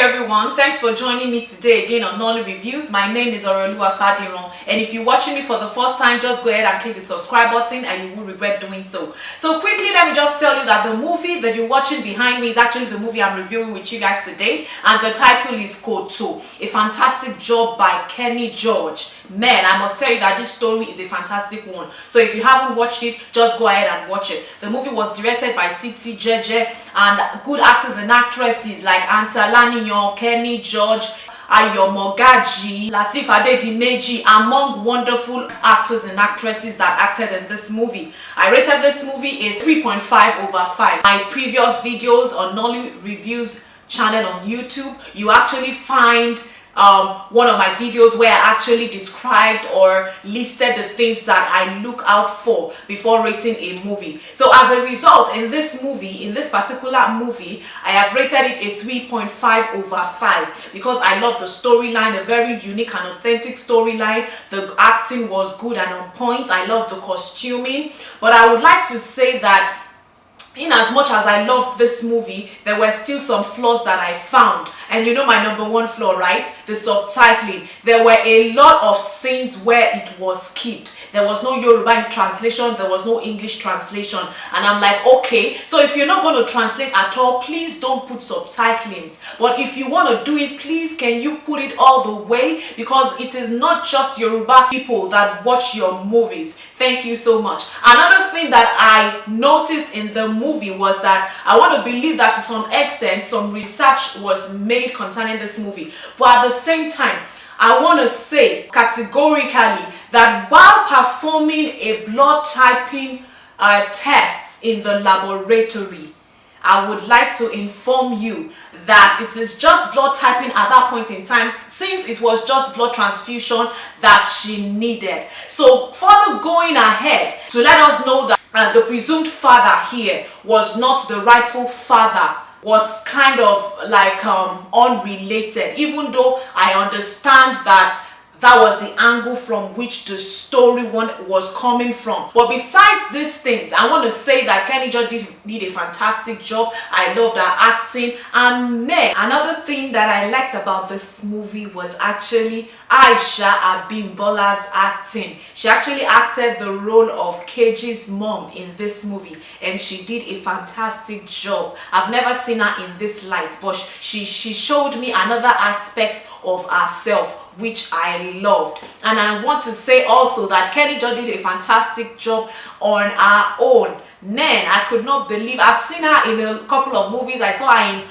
everyone, thanks for joining me today again on Nollywood Reviews. My name is Lateef Adedimeji, and if you're watching me for the first time, just go ahead and click the subscribe button and you will regret doing so. So quickly, let me just tell you that the movie that you're watching behind me is actually the movie I'm reviewing with you guys today, and the title is Koto, a fantastic job by Kenny George. Man, I must tell you that this story is a fantastic one. So if you haven't watched it, just go ahead and watch it. The movie was directed by Titi Jeje, and good actors and actresses like Antar Laniyan, Kenny George, Ayo Mogaji, Lateef Adedimeji, among wonderful actors and actresses that acted in this movie. I rated this movie a 3.5/5. My previous videos on Nollywood Reviews channel on YouTube, you actually find one of my videos where I actually described or listed the things that I look out for before rating a movie. So as a result, in this particular movie, I have rated it a 3.5/5 because I love the storyline, a very unique and authentic storyline. The acting was good and on point. I love the costuming, but I would like to say that in as much as I loved this movie, there were still some flaws that I found. And you know my number one flaw, right? The subtitling. There were a lot of scenes where it was skipped. There was no Yoruba translation, there was no English translation. And I'm like, okay, so if you're not going to translate at all, please don't put subtitlings. But if you want to do it, please can you put it all the way? Because it is not just Yoruba people that watch your movies. Thank you so much. Another thing that I noticed in the movie was that I want to believe that to some extent some research was made concerning this movie, but at the same time I want to say categorically that while performing a blood typing test in the laboratory, I would like to inform you that it is just blood typing at that point in time, since it was just blood transfusion that she needed. So further going ahead to let us know that the presumed father here was not the rightful father, was kind of like unrelated, even though I understand that that was the angle from which the story was coming from. But besides these things, I want to say that Kenny George did a fantastic job. I loved her acting. And then another thing that I liked about this movie was actually Aisha Abimbola's acting. She actually acted the role of Keji's mom in this movie, and she did a fantastic job. I've never seen her in this light, but she showed me another aspect of herself, which I loved. And I want to say also that Kenny George did a fantastic job on her own. Man, I could not believe, I've seen her in a couple of movies. I saw her in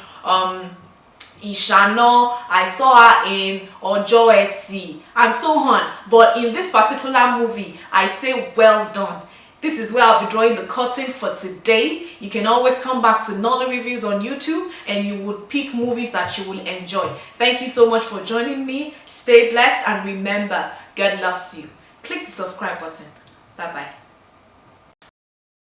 Ishano, I saw her in Ojo Eti, and so on. But in this particular movie, I say well done. This is where I'll be drawing the curtain for today. You can always come back to Nollywood Reviews on YouTube and you would pick movies that you will enjoy. Thank you so much for joining me. Stay blessed and remember, God loves you. Click the subscribe button. Bye-bye.